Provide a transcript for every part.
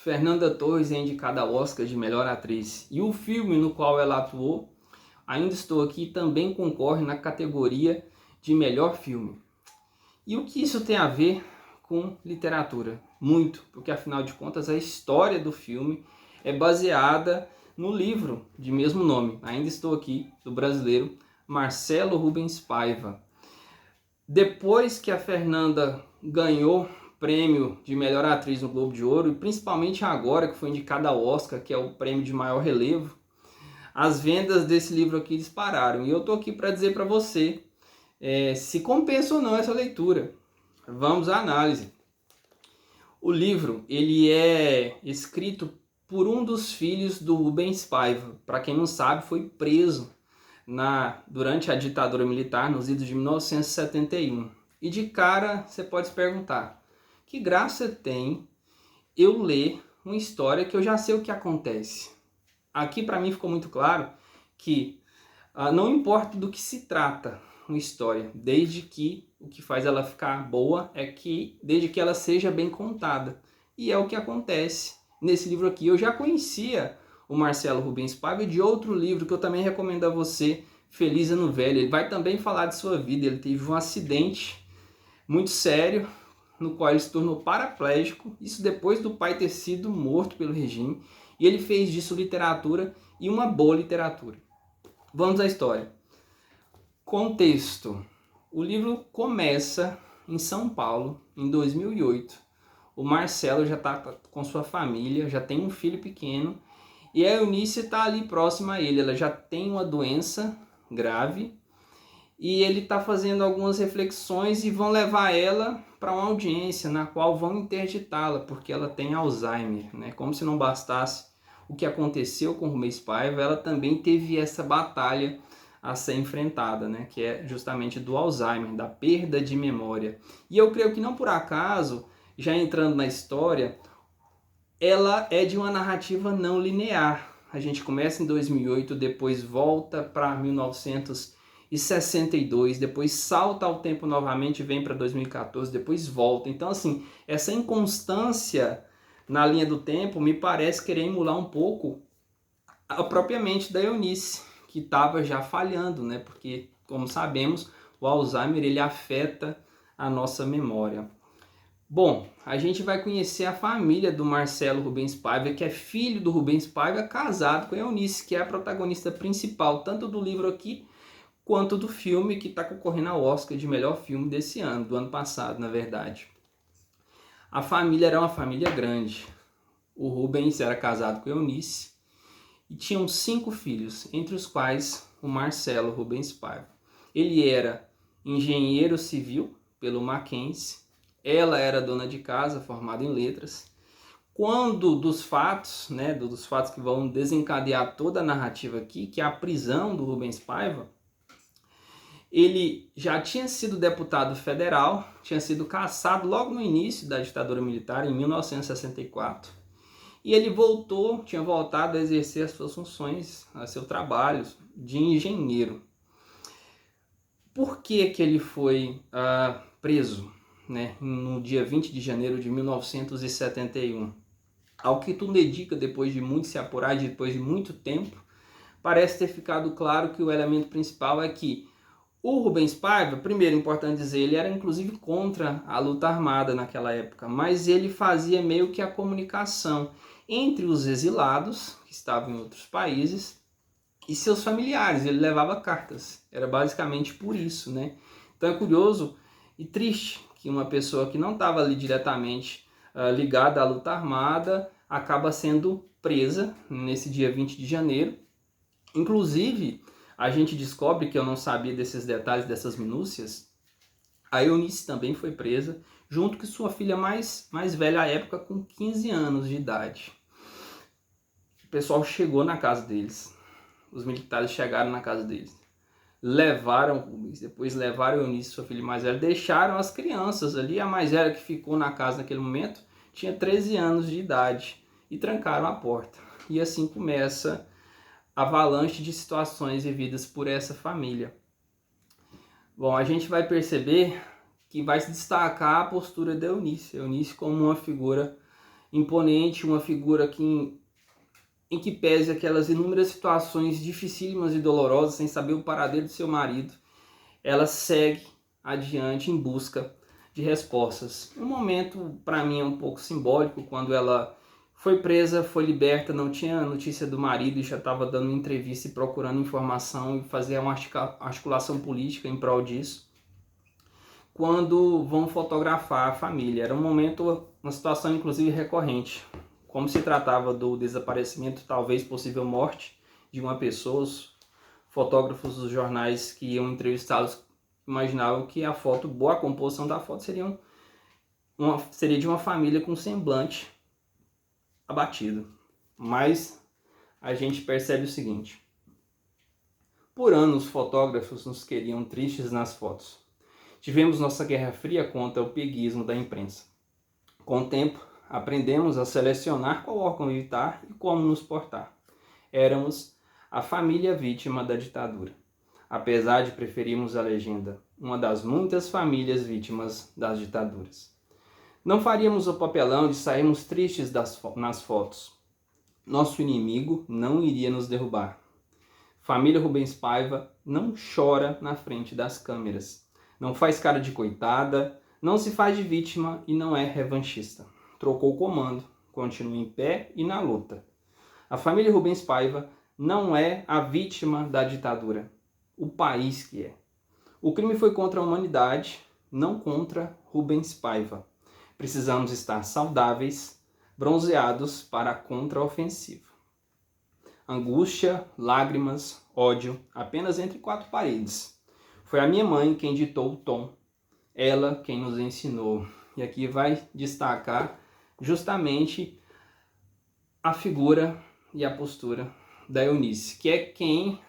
Fernanda Torres é indicada ao Oscar de melhor atriz e o filme no qual ela atuou, Ainda Estou Aqui, também concorre na categoria de melhor filme. E o que isso tem a ver com literatura? Muito, porque afinal de contas a história do filme é baseada no livro de mesmo nome, Ainda Estou Aqui, do brasileiro Marcelo Rubens Paiva. Depois que a Fernanda ganhou prêmio de melhor atriz no Globo de Ouro, e principalmente agora que foi indicada ao Oscar, que é o prêmio de maior relevo, as vendas desse livro aqui dispararam. E eu tô aqui para dizer para você se compensa ou não essa leitura. Vamos à análise. O livro ele é escrito por um dos filhos do Rubens Paiva. Para quem não sabe, foi preso durante a ditadura militar nos idos de 1971. E de cara você pode se perguntar, que graça tem eu ler uma história que eu já sei o que acontece? Aqui para mim ficou muito claro que não importa do que se trata uma história, desde que o que faz ela ficar boa desde que ela seja bem contada. E é o que acontece nesse livro aqui. Eu já conhecia o Marcelo Rubens Paiva de outro livro que eu também recomendo a você, Feliz Ano Velho. Ele vai também falar de sua vida. Ele teve um acidente muito sério, no qual ele se tornou paraplégico, isso depois do pai ter sido morto pelo regime, e ele fez disso literatura, e uma boa literatura. Vamos à história. Contexto. O livro começa em São Paulo, em 2008. O Marcelo já está com sua família, já tem um filho pequeno, e a Eunice está ali próxima a ele. Ela já tem uma doença grave, e ele está fazendo algumas reflexões e vão levar ela para uma audiência na qual vão interditá-la, porque ela tem Alzheimer, né? Como se não bastasse o que aconteceu com o Rubens Paiva, ela também teve essa batalha a ser enfrentada, né? Que é justamente do Alzheimer, da perda de memória. E eu creio que não por acaso, já entrando na história, ela é de uma narrativa não linear. A gente começa em 2008, depois volta para 1962, depois salta ao tempo novamente, vem para 2014, depois volta. Então, assim, essa inconstância na linha do tempo me parece querer emular um pouco a própria mente da Eunice, que estava já falhando, né? Porque, como sabemos, o Alzheimer ele afeta a nossa memória. Bom, a gente vai conhecer a família do Marcelo Rubens Paiva, que é filho do Rubens Paiva, casado com a Eunice, que é a protagonista principal, tanto do livro aqui, quanto do filme que está concorrendo ao Oscar de melhor filme desse ano, do ano passado, na verdade. A família era uma família grande. O Rubens era casado com a Eunice e tinham 5 filhos, entre os quais o Marcelo Rubens Paiva. Ele era engenheiro civil pelo Mackenzie, ela era dona de casa, formada em letras. Quando dos fatos que vão desencadear toda a narrativa aqui, que é a prisão do Rubens Paiva, ele já tinha sido deputado federal, tinha sido cassado logo no início da ditadura militar, em 1964. E ele tinha voltado a exercer as suas funções, seu trabalho de engenheiro. Por que ele foi preso, né, no dia 20 de janeiro de 1971? Ao que tudo indica, depois de muito se apurar, depois de muito tempo, parece ter ficado claro que o elemento principal é que o Rubens Paiva, primeiro, importante dizer, ele era inclusive contra a luta armada naquela época, mas ele fazia meio que a comunicação entre os exilados, que estavam em outros países, e seus familiares. Ele levava cartas, era basicamente por isso, né? Então é curioso e triste que uma pessoa que não estava ali diretamente ligada à luta armada acaba sendo presa nesse dia 20 de janeiro. Inclusive, a gente descobre, que eu não sabia desses detalhes, dessas minúcias, a Eunice também foi presa, junto com sua filha mais velha à época, com 15 anos de idade. O pessoal chegou na casa deles, os militares chegaram na casa deles, levaram Rubens, depois levaram a Eunice, sua filha mais velha, deixaram as crianças ali. A mais velha, que ficou na casa naquele momento, tinha 13 anos de idade, e trancaram a porta. E assim começa a avalanche de situações vividas por essa família. Bom, a gente vai perceber que vai se destacar a postura da Eunice como uma figura imponente, uma figura em que pese aquelas inúmeras situações dificílimas e dolorosas, sem saber o paradeiro de seu marido, ela segue adiante em busca de respostas. Um momento, para mim, é um pouco simbólico, quando ela foi presa, foi liberta, não tinha notícia do marido e já estava dando entrevista e procurando informação e fazer uma articulação política em prol disso. Quando vão fotografar a família, era um momento, uma situação inclusive recorrente. Como se tratava do desaparecimento, talvez possível morte de uma pessoa, os fotógrafos dos jornais que iam entrevistá-los imaginavam que a foto, boa composição da foto seria de uma família com semblante abatido. Mas a gente percebe o seguinte: por anos os fotógrafos nos queriam tristes nas fotos. Tivemos nossa guerra fria contra o peguismo da imprensa. Com o tempo, aprendemos a selecionar qual órgão evitar e como nos portar. Éramos a família vítima da ditadura, apesar de preferirmos a legenda, uma das muitas famílias vítimas das ditaduras. Não faríamos o papelão de sairmos tristes nas fotos. Nosso inimigo não iria nos derrubar. Família Rubens Paiva não chora na frente das câmeras. Não faz cara de coitada, não se faz de vítima e não é revanchista. Trocou o comando, continua em pé e na luta. A família Rubens Paiva não é a vítima da ditadura, o país que é. O crime foi contra a humanidade, não contra Rubens Paiva. Precisamos estar saudáveis, bronzeados para a contraofensiva. Angústia, lágrimas, ódio, apenas entre quatro paredes. Foi a minha mãe quem ditou o tom, ela quem nos ensinou. E aqui vai destacar justamente a figura e a postura da Eunice, que é quem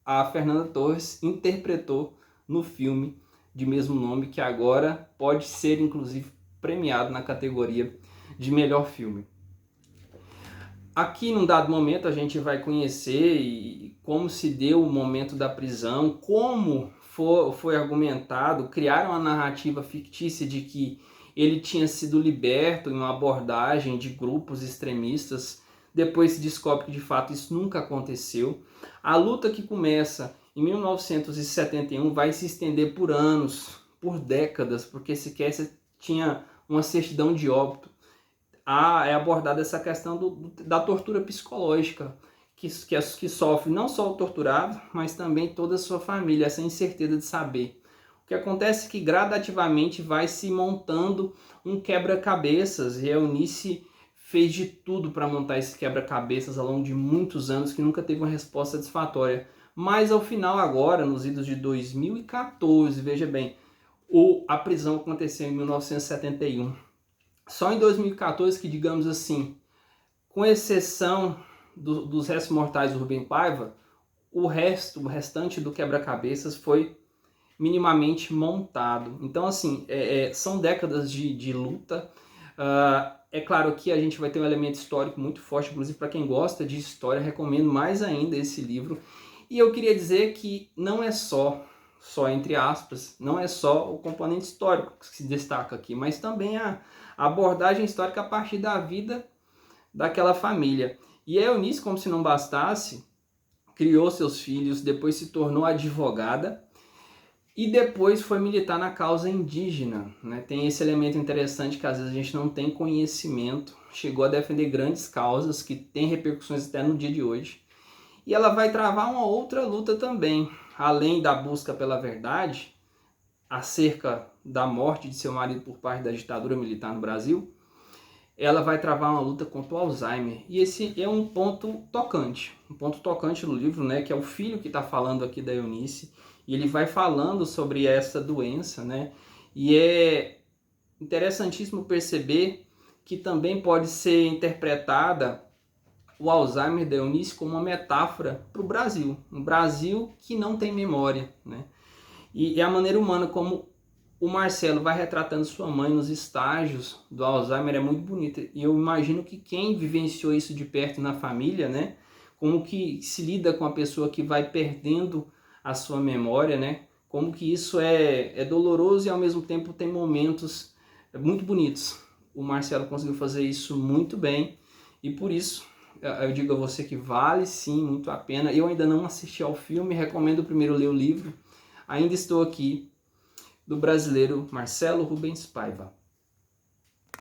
a Fernanda Torres interpretou no filme de mesmo nome, que agora pode ser inclusive premiado na categoria de melhor filme. Aqui, num dado momento, a gente vai conhecer como se deu o momento da prisão, como foi argumentado, criaram uma narrativa fictícia de que ele tinha sido liberto em uma abordagem de grupos extremistas. Depois se descobre que de fato isso nunca aconteceu. A luta que começa em 1971 vai se estender por anos, por décadas, porque sequer tinha uma certidão de óbito. É abordada essa questão da tortura psicológica que sofre não só o torturado, mas também toda a sua família, essa incerteza de saber. O que acontece é que gradativamente vai se montando um quebra-cabeças, e a Eunice fez de tudo para montar esse quebra-cabeças ao longo de muitos anos, que nunca teve uma resposta satisfatória. Mas ao final agora, nos idos de 2014, veja bem, a prisão aconteceu em 1971. Só em 2014 que, digamos assim, com exceção dos restos mortais do Rubem Paiva, o restante do quebra-cabeças foi minimamente montado. Então, assim, são décadas de luta. É claro que a gente vai ter um elemento histórico muito forte, inclusive para quem gosta de história, recomendo mais ainda esse livro. E eu queria dizer que não é só entre aspas, não é só o componente histórico que se destaca aqui, mas também a abordagem histórica a partir da vida daquela família. E a Eunice, como se não bastasse, criou seus filhos, depois se tornou advogada e depois foi militar na causa indígena, né? Tem esse elemento interessante que às vezes a gente não tem conhecimento, chegou a defender grandes causas que têm repercussões até no dia de hoje. E ela vai travar uma outra luta também, além da busca pela verdade, acerca da morte de seu marido por parte da ditadura militar no Brasil. Ela vai travar uma luta contra o Alzheimer. E esse é um ponto tocante no livro, né, que é o filho que está falando aqui da Eunice, e ele vai falando sobre essa doença, né, e é interessantíssimo perceber que também pode ser interpretada o Alzheimer da Eunice como uma metáfora para o Brasil, um Brasil que não tem memória, né, e a maneira humana como o Marcelo vai retratando sua mãe nos estágios do Alzheimer é muito bonita. E eu imagino que quem vivenciou isso de perto na família, né? Como que se lida com a pessoa que vai perdendo a sua memória, né? Como que isso é doloroso e ao mesmo tempo tem momentos muito bonitos. o Marcelo conseguiu fazer isso muito bem, e por isso eu digo a você que vale sim muito a pena. Eu ainda não assisti ao filme, recomendo primeiro ler o livro. Ainda estou aqui, do brasileiro Marcelo Rubens Paiva.